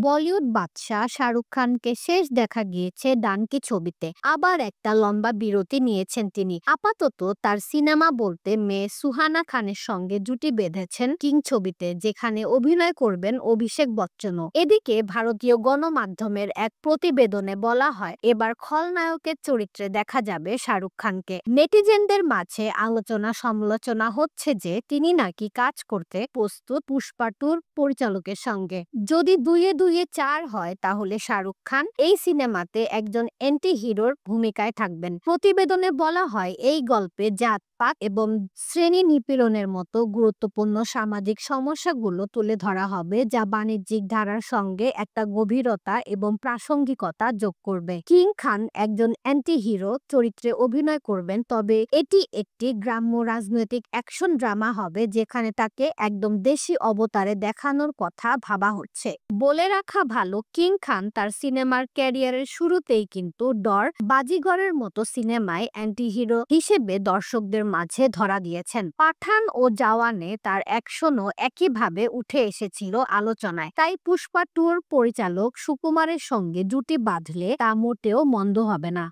বলিউড বাদশা শাহরুখ খানকে শেষ দেখা গিয়েছে ডানকি ছবিতে। আবার একটা লম্বা বিরতি নিয়েছেন তিনি। আপাতত তার সিনেমা বলতে মেয়ে সুহানা খানের সঙ্গে জুটি বেঁধেছেন কিং ছবিতে, যেখানে অভিনয় করবেন অভিষেক বচ্চনও। এদিকে ভারতীয় গণমাধ্যমের এক প্রতিবেদনে বলা হয়, এবার খলনায়কের চরিত্রে দেখা যাবে শাহরুখ খানকে। নেটিজেনদের মাঝে আলোচনা সমালোচনা হচ্ছে যে তিনি নাকি কাজ করতে প্রস্তুত পুষ্পা টুর পরিচালকের সঙ্গে। যদি দুইয়ে দুইয়ে চার হয়, তাহলে শাহরুখ খান এই সিনেমাতে একজন অ্যান্টি হিরোর ভূমিকায় থাকবেন। প্রতিবেদনে বলা হয়, এই গল্পে জাতপাত এবং শ্রেণী নিপীড়নের মতো গুরুত্বপূর্ণ সামাজিক সমস্যাগুলো তুলে ধরা হবে, যা বাণিজ্যিক ধারার সঙ্গে একটা গভীরতা এবং প্রাসঙ্গিকতা যোগ করবে। কিং খান একজন অ্যান্টি হিরো চরিত্রে অভিনয় করবেন, তবে এটি একটি গ্রাম্য রাজনৈতিক অ্যাকশন ড্রামা হবে, যেখানে তাকে একদম দেশি অবতারে দেখানোর কথা ভাবা হচ্ছে। বলে রাখা ভালো, কিং খান তার সিনেমার ক্যারিয়ারের শুরুতেই কিন্তু ডর, বাজিগরের মতো সিনেমায় অ্যান্টি হিরো হিসেবে দর্শকদের মাঝে ধরা দিয়েছেন। পাঠান ও জওয়ানে তার অ্যাকশনও একইভাবে উঠে এসেছিল আলোচনায়। তাই পুষ্পা টুর পরিচালক সুকুমারের সঙ্গে জুটি বাঁধলে তা মোটেও মন্দ হবে না।